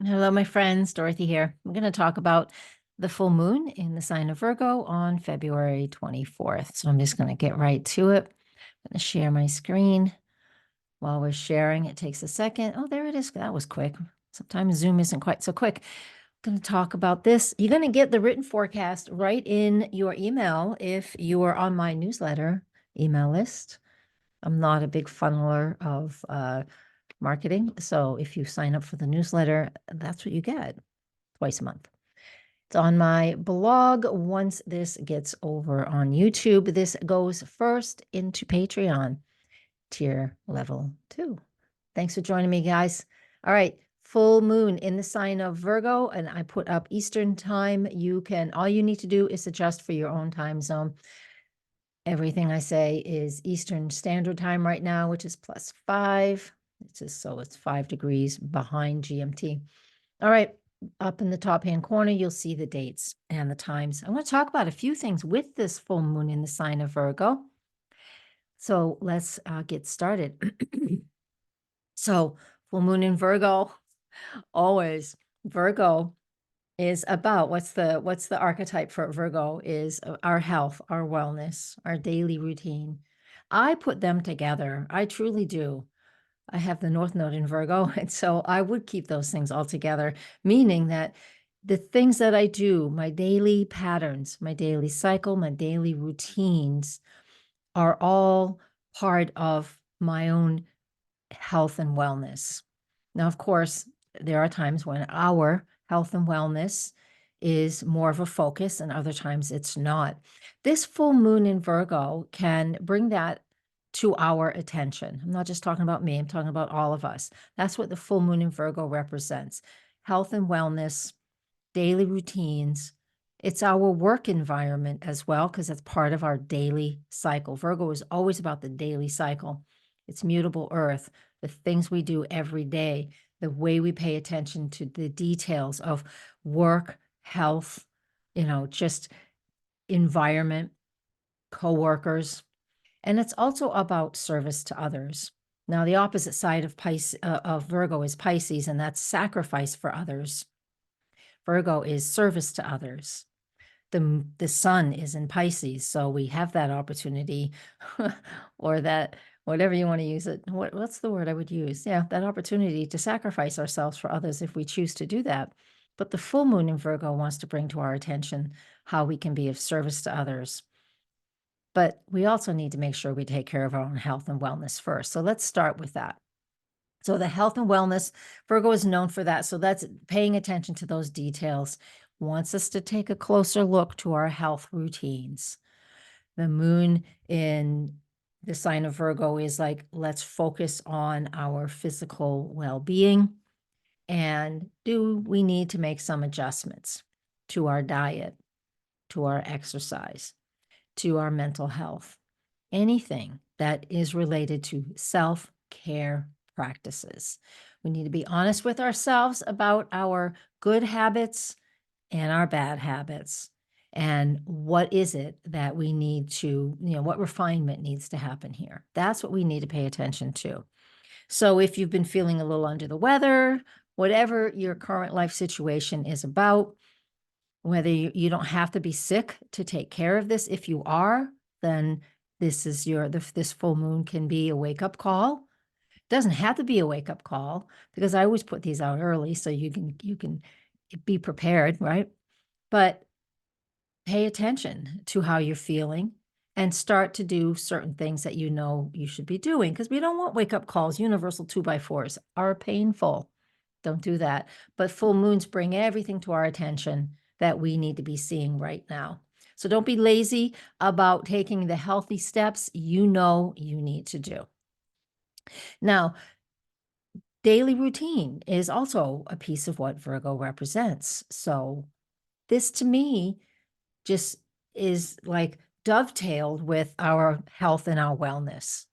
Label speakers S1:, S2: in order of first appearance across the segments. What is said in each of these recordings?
S1: Hello, my friends. Dorothy here. I'm going to talk about the full moon in the sign of Virgo on February 24th. So I'm just going to get right to it. I'm going to share my screen. While we're sharing, it takes a second. Oh, there it is. That was quick. Sometimes Zoom isn't quite so quick. I'm going to talk about this. You're going to get the written forecast right in your email if you are on my newsletter email list. I'm not a big funneler of marketing. So if you sign up for the newsletter, that's what you get twice a month. It's on my blog. Once this gets over on YouTube, this goes first into Patreon, tier level 2. Thanks for joining me, guys. All right, full moon in the sign of Virgo, and I put up Eastern time. All you need to do is adjust for your own time zone. Everything I say is Eastern Standard Time right now, which is +5. It's 5 degrees behind GMT. All right, up in the top hand corner, you'll see the dates and the times. I want to talk about a few things with this full moon in the sign of Virgo. So let's get started. So full moon in Virgo, always Virgo is about what's the archetype for Virgo is our health, our wellness, our daily routine. I put them together. I truly do. I have the North Node in Virgo, and so I would keep those things all together, meaning that the things that I do, my daily patterns, my daily cycle, my daily routines are all part of my own health and wellness. Now, of course, there are times when our health and wellness is more of a focus, and other times it's not. This full moon in Virgo can bring that to our attention. I'm not just talking about me, I'm talking about all of us. That's what the full moon in Virgo represents. Health and wellness, daily routines. It's our work environment as well, because it's part of our daily cycle. Virgo is always about the daily cycle. It's mutable earth, the things we do every day, the way we pay attention to the details of work, health, just environment, coworkers. And it's also about service to others. Now, the opposite side of Virgo is Pisces, and that's sacrifice for others. Virgo is service to others. The sun is in Pisces, so we have that opportunity or that, whatever you want to use it. What's the word I would use? Yeah, that opportunity to sacrifice ourselves for others if we choose to do that. But the full moon in Virgo wants to bring to our attention how we can be of service to others. But we also need to make sure we take care of our own health and wellness first. So let's start with that. So the health and wellness, Virgo is known for that. So that's paying attention to those details. Wants us to take a closer look to our health routines. The moon in the sign of Virgo is like, let's focus on our physical well-being. And do we need to make some adjustments to our diet, to our exercise, to our mental health? Anything that is related to self-care practices. We need to be honest with ourselves about our good habits and our bad habits. And what is it that we need to, what refinement needs to happen here? That's what we need to pay attention to. So if you've been feeling a little under the weather, whatever your current life situation is about, whether you don't have to be sick to take care of this. If you are, then this full moon can be a wake-up call. It doesn't have to be a wake-up call, because I always put these out early so you can be prepared, right? But pay attention to how you're feeling and start to do certain things that you should be doing, because we don't want wake-up calls. Universal 2x4s are painful. Don't do that. But full moons bring everything to our attention that we need to be seeing right now. So don't be lazy about taking the healthy steps you need to do. Now, daily routine is also a piece of what Virgo represents. So this, to me, just is like dovetailed with our health and our wellness,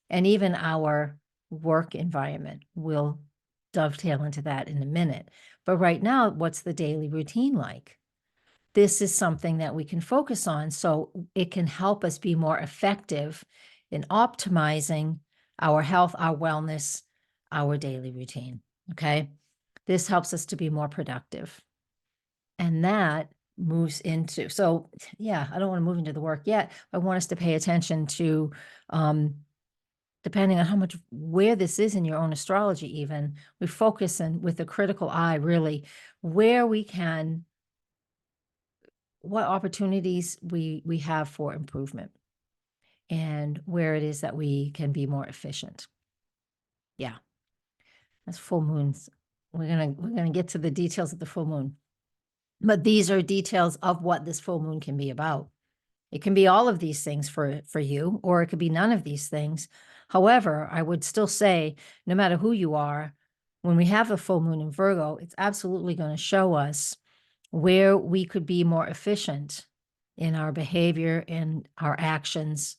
S1: and even our work environment will dovetail into that in a minute. But right now, what's the daily routine like? This is something that we can focus on, so it can help us be more effective in optimizing our health, our wellness, our daily routine. Okay. This helps us to be more productive. And that moves into, so yeah, I don't want to move into the work yet. I want us to pay attention to, depending on how much, where this is in your own astrology, even, we focus in with a critical eye, really, where we can, what opportunities we have for improvement and where it is that we can be more efficient. Yeah. That's full moons. We're gonna get to the details of the full moon. But these are details of what this full moon can be about. It can be all of these things for you, or it could be none of these things. However, I would still say, no matter who you are, when we have a full moon in Virgo, it's absolutely going to show us where we could be more efficient in our behavior and our actions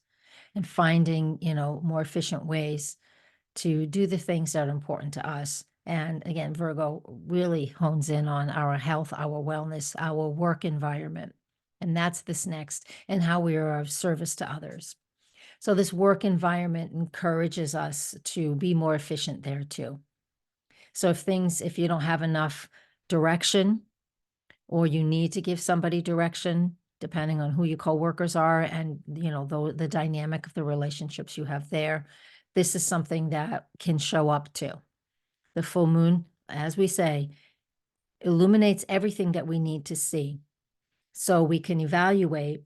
S1: and finding, more efficient ways to do the things that are important to us. And again, Virgo really hones in on our health, our wellness, our work environment. And that's this next, and how we are of service to others. So this work environment encourages us to be more efficient there too. So if you don't have enough direction, or you need to give somebody direction, depending on who your coworkers are and, the dynamic of the relationships you have there, this is something that can show up too. The full moon, as we say, illuminates everything that we need to see. So we can evaluate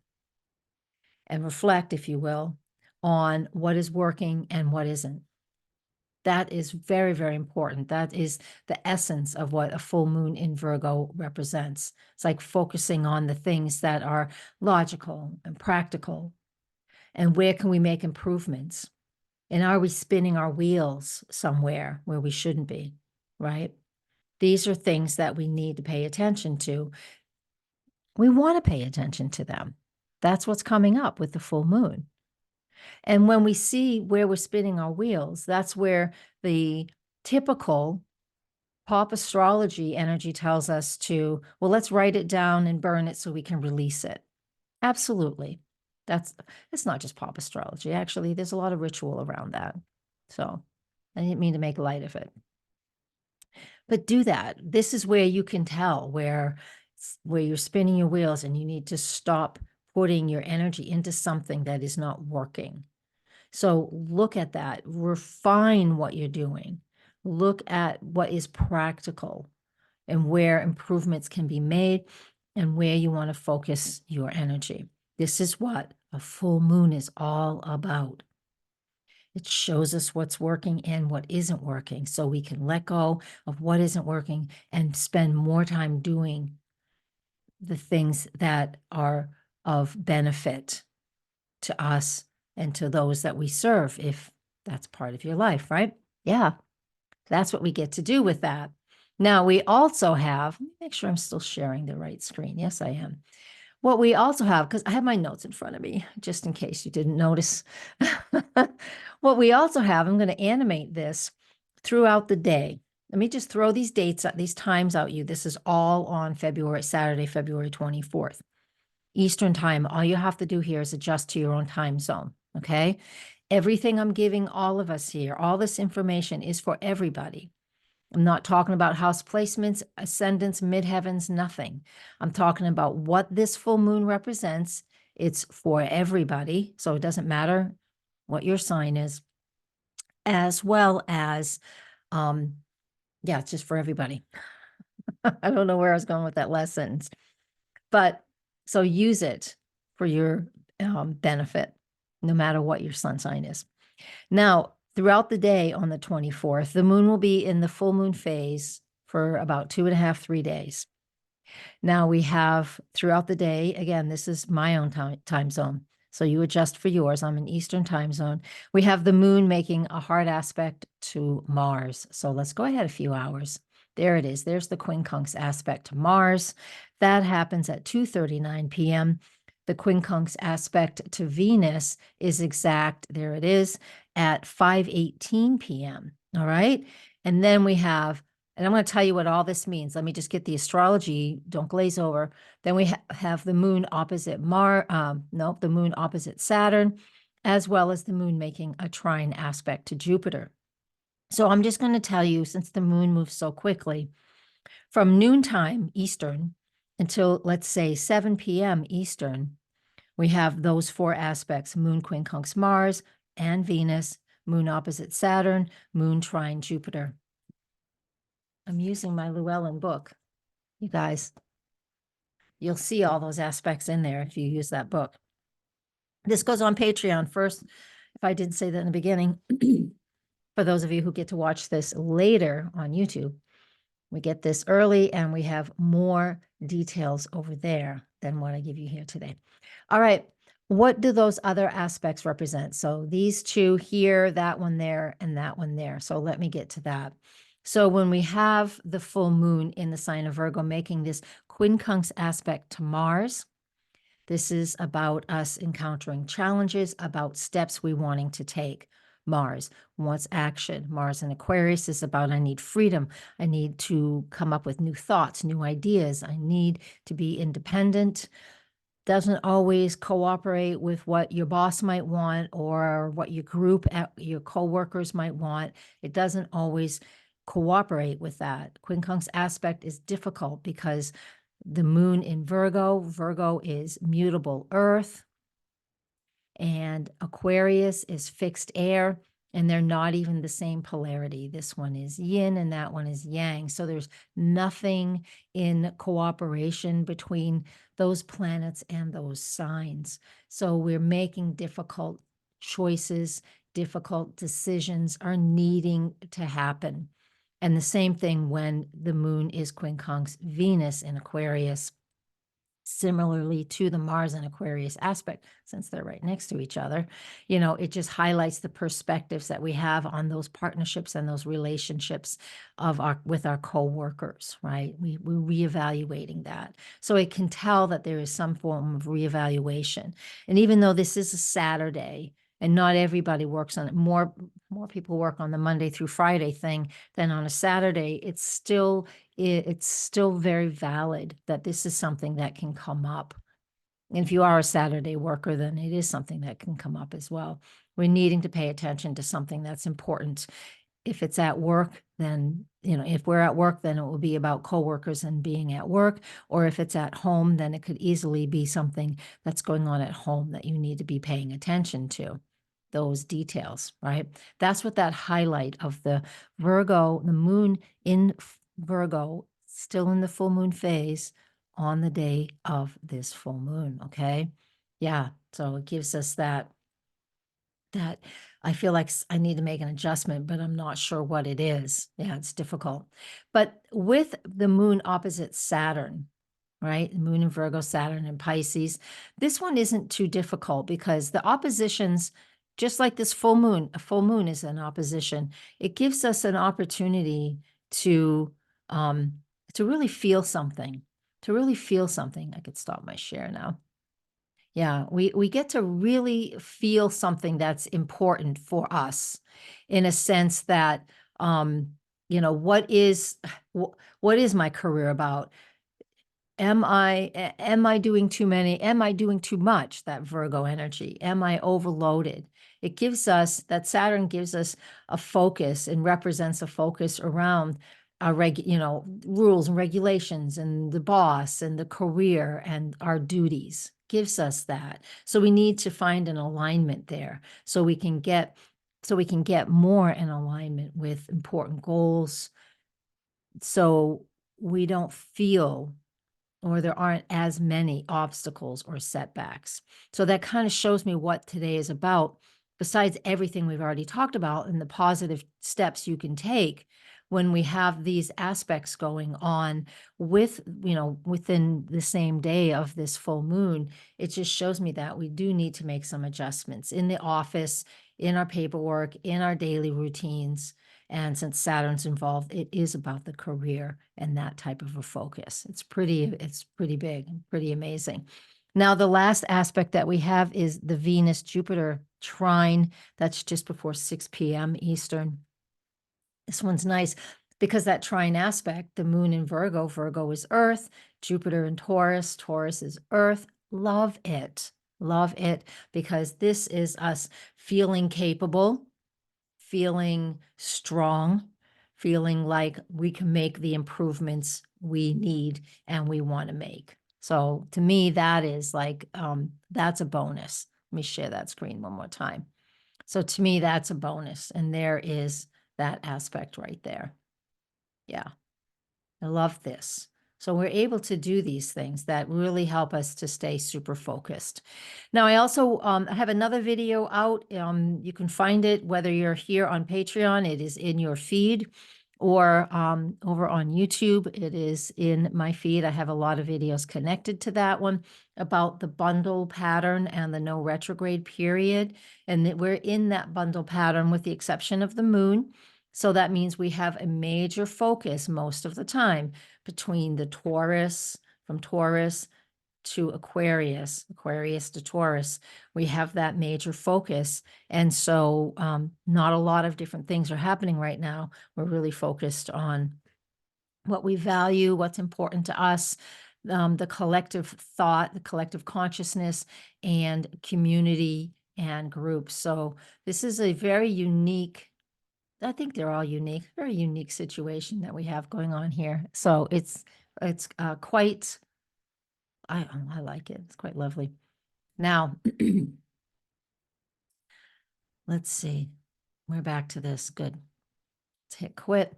S1: and reflect, if you will, on what is working and what isn't. That is very, very important. That is the essence of what a full moon in Virgo represents. It's like focusing on the things that are logical and practical. And where can we make improvements? And are we spinning our wheels somewhere where we shouldn't be, right? These are things that we need to pay attention to. We want to pay attention to them. That's what's coming up with the full moon. And when we see where we're spinning our wheels, that's where the typical pop astrology energy tells us to, well, let's write it down and burn it so we can release it. Absolutely. It's not just pop astrology. Actually, there's a lot of ritual around that. So I didn't mean to make light of it. But do that. This is where you can tell where you're spinning your wheels and you need to stop putting your energy into something that is not working. So look at that, refine what you're doing, look at what is practical and where improvements can be made and where you want to focus your energy. This is what a full moon is all about. It shows us what's working and what isn't working, so we can let go of what isn't working and spend more time doing the things that are of benefit to us and to those that we serve, if that's part of your life, right? Yeah, that's what we get to do with that. Now, we also have, let me make sure I'm still sharing the right screen. Yes, I am. What we also have, because I have my notes in front of me, just in case you didn't notice. What we also have, I'm going to animate this throughout the day. Let me just throw these dates, these times out you. This is all on Saturday, February 24th. Eastern time. All you have to do here is adjust to your own time zone, okay? Everything I'm giving all of us here, all this information is for everybody. I'm not talking about house placements, ascendants, midheavens, nothing. I'm talking about what this full moon represents. It's for everybody, so it doesn't matter what your sign is, as well as, yeah, it's just for everybody. I don't know where I was going with that last sentence, but so use it for your benefit, no matter what your sun sign is. Now, throughout the day on the 24th, the moon will be in the full moon phase for about 2.5, 3 days. Now we have throughout the day, again, this is my own time zone. So you adjust for yours. I'm in Eastern time zone. We have the moon making a hard aspect to Mars. So let's go ahead a few hours. There it is. There's the quincunx aspect to Mars. That happens at 2:39 p.m. The quincunx aspect to Venus is exact, there it is, at 5:18 p.m. All right. And then we have, and I'm going to tell you what all this means. Let me just get the astrology. Don't glaze over. Then we have the moon opposite the moon opposite Saturn, as well as the moon making a trine aspect to Jupiter. So I'm just going to tell you, since the moon moves so quickly, From noontime Eastern until, let's say, 7 p.m. Eastern, we have those four aspects: Moon quincunx Mars and Venus, Moon opposite Saturn, Moon trine Jupiter. I'm using my Llewellyn book, you guys. You'll see all those aspects in there if you use that book. This goes on Patreon first, if I didn't say that in the beginning. For those of you who get to watch this later on YouTube, we get this early and we have more details over there than what I give you here today. All right. What do those other aspects represent? So these two here, that one there, and that one there. So let me get to that. So when we have the full moon in the sign of Virgo making this quincunx aspect to Mars, this is about us encountering challenges, about steps we wanting to take. Mars wants action. Mars in Aquarius is about, I need freedom. I need to come up with new thoughts, new ideas. I need to be independent. Doesn't always cooperate with what your boss might want or what your group, your coworkers might want. It doesn't always cooperate with that. Quincunx aspect is difficult because the moon in Virgo is mutable earth, and Aquarius is fixed air, and they're not even the same polarity. This one is yin and that one is yang. So there's nothing in cooperation between those planets and those signs. So we're making difficult choices, difficult decisions are needing to happen. And the same thing when the moon is quincunx Venus in Aquarius. Similarly to the Mars and Aquarius aspect, since they're right next to each other, it just highlights the perspectives that we have on those partnerships and those relationships with our co-workers, right? We're reevaluating that. So it can tell that there is some form of reevaluation. And even though this is a Saturday, and not everybody works on it, more people work on the Monday through Friday thing than on a Saturday, it's still very valid that this is something that can come up. And if you are a Saturday worker, then it is something that can come up as well. We're needing to pay attention to something that's important. If it's at work, then, if we're at work, then it will be about coworkers and being at work. Or if it's at home, then it could easily be something that's going on at home that you need to be paying attention to. Those details, right? That's what that highlight of the Virgo, the moon in Virgo, still in the full moon phase on the day of this full moon. Okay. Yeah. So it gives us that I feel like I need to make an adjustment, but I'm not sure what it is. Yeah, it's difficult. But with the moon opposite Saturn, right? Moon in Virgo, Saturn in Pisces, this one isn't too difficult because the oppositions, just like this full moon, a full moon is an opposition. It gives us an opportunity to really feel something, I could stop my share now. Yeah, we get to really feel something that's important for us in a sense that, what is my career about? Am I doing too many? Am I doing too much? That Virgo energy. Am I overloaded? It gives us, that Saturn gives us a focus and represents a focus around our rules and regulations and the boss and the career and our duties. Gives us that. So we need to find an alignment there so we can get more in alignment with important goals. So we don't feel, or there aren't as many obstacles or setbacks. So that kind of shows me what today is about, besides everything we've already talked about and the positive steps you can take when we have these aspects going on within the same day of this full moon. It just shows me that we do need to make some adjustments in the office, in our paperwork, in our daily routines. And since Saturn's involved, it is about the career and that type of a focus. It's pretty big, pretty amazing. Now, the last aspect that we have is the Venus-Jupiter trine. That's just before 6 p.m. Eastern. This one's nice because that trine aspect, the moon in Virgo, Virgo is earth, Jupiter in Taurus, Taurus is earth. Love it. Love it, because this is us feeling capable, feeling strong, feeling like we can make the improvements we need and we want to make. So to me, that is like, that's a bonus. Let me share that screen one more time. So to me, that's a bonus. And there is that aspect right there. Yeah, I love this. So we're able to do these things that really help us to stay super focused. Now, I also I have another video out. You can find it whether you're here on Patreon, it is in your feed, or over on YouTube, it is in my feed. I have a lot of videos connected to that one about the bundle pattern and the no retrograde period. And that we're in that bundle pattern with the exception of the moon. So that means we have a major focus most of the time between the Taurus, from Taurus to Aquarius, Aquarius to Taurus. We have that major focus. And so not a lot of different things are happening right now. We're really focused on what we value, what's important to us, the collective thought, the collective consciousness, and community and groups. So this is a very unique, I think they're all unique, very unique situation that we have going on here. So it's quite, I like it. It's quite lovely. Now, let's see. We're back to this. Good. Let's hit quit.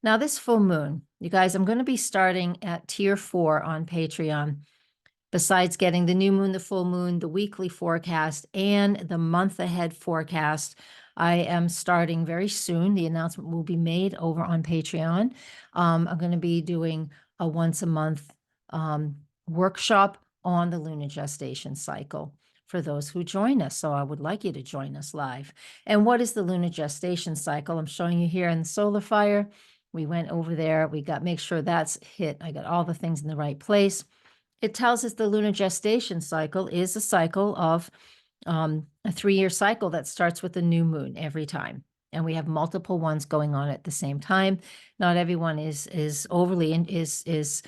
S1: Now, this full moon, you guys, I'm going to be starting at tier 4 on Patreon. Besides getting the new moon, the full moon, the weekly forecast, and the month ahead forecast, I am starting very soon. The announcement will be made over on Patreon. I'm going to be doing a once a month workshop on the lunar gestation cycle for those who join us. So I would like you to join us live. And what is the lunar gestation cycle? I'm showing you here in the solar fire. We went over there. We got, make sure that's hit. I got all the things in the right place. It tells us the lunar gestation cycle is a cycle of a 3-year cycle that starts with a new moon every time. And we have multiple ones going on at the same time. Not everyone is overly and is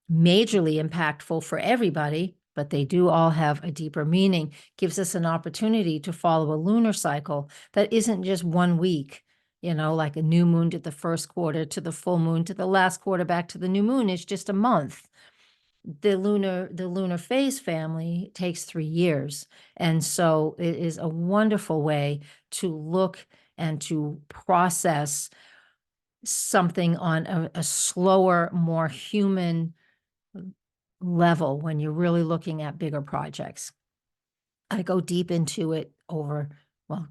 S1: majorly impactful for everybody, but they do all have a deeper meaning. Gives us an opportunity to follow a lunar cycle that isn't just 1 week, you know, like a new moon to the first quarter, to the full moon, to the last quarter, back to the new moon. It's just a month. The lunar phase family takes 3 years. And so it is a wonderful way to look and to process something on a slower, more human level when you're really looking at bigger projects. I go deep into it over, well,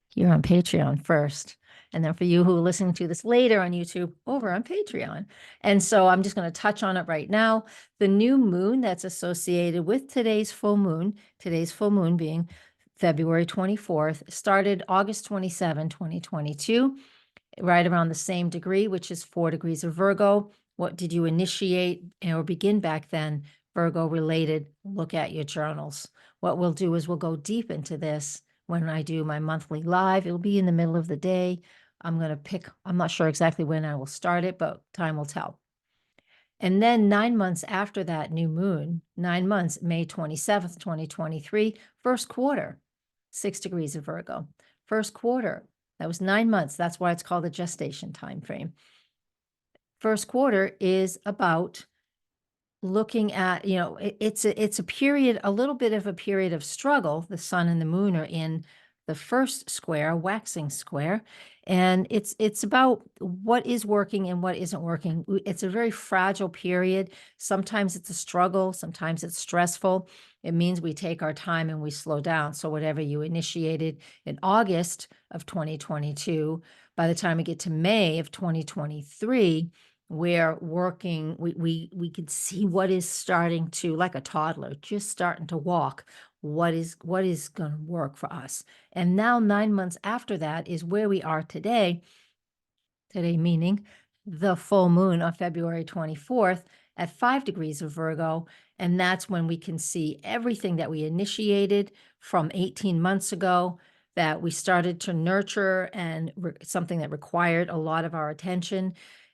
S1: here on Patreon first. And then for you who are listening to this later on YouTube, over on Patreon. And so I'm just going to touch on it right now. The new moon that's associated with today's full moon being February 24th, started August 27, 2022, right around the same degree, which is 4 degrees of Virgo. What did you initiate or begin back then? Virgo related, look at your journals. What we'll do is we'll go deep into this when I do my monthly live. It'll be in the middle of the day. I'm going to pick, I'm not sure exactly when I will start it, but time will tell. And then 9 months after that new moon, 9 months, May 27th, 2023, first quarter, 6 degrees of Virgo. First quarter, that was 9 months. That's why it's called a gestation time frame. First quarter is about looking at, you know, it's a period, a little bit of a period of struggle. The sun and the moon are in the first square, waxing square, and it's about what is working and what isn't working. It's a very fragile period. Sometimes it's a struggle, sometimes it's stressful. It means we take our time and we slow down. So whatever you initiated in August of 2022, by the time we get to May of 2023, we're working, we could see what is starting to, like a toddler, just starting to walk, what is going to work for us. And now 9 months after that is where we are today. Today meaning the full moon on February 24th at 5 degrees of Virgo. And that's when we can see everything that we initiated from 18 months ago, that we started to nurture, and something that required a lot of our attention.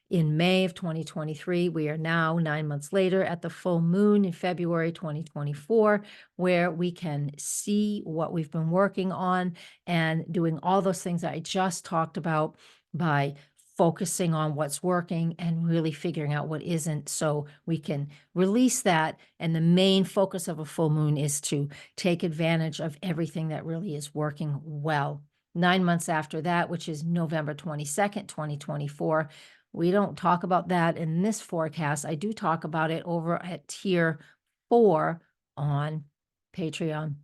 S1: In May of 2023, we are now 9 months later at the full moon in February 2024, where we can see what we've been working on and doing all those things that I just talked about by focusing on what's working and really figuring out what isn't so we can release that. And the main focus of a full moon is to take advantage of everything that really is working well. 9 months after that, which is November 22nd, 2024, we don't talk about that in this forecast. I do talk about it over at tier 4 on Patreon.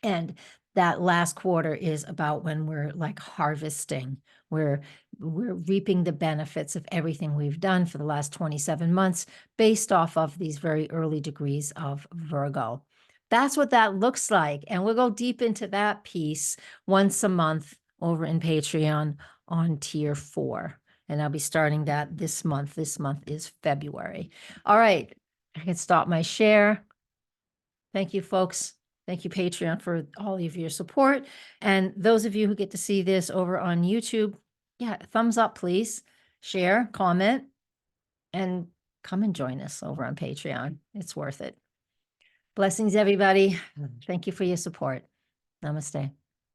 S1: And that last quarter is about when we're like harvesting. We're reaping the benefits of everything we've done for the last 27 months based off of these very early degrees of Virgo. That's what that looks like. And we'll go deep into that piece once a month over in Patreon on tier 4. And I'll be starting that this month. This month is February. All right. I can stop my share. Thank you, folks. Thank you, Patreon, for all of your support. And those of you who get to see this over on YouTube, yeah, thumbs up, please. Share, comment, and come and join us over on Patreon. It's worth it. Blessings, everybody. Thank you for your support. Namaste.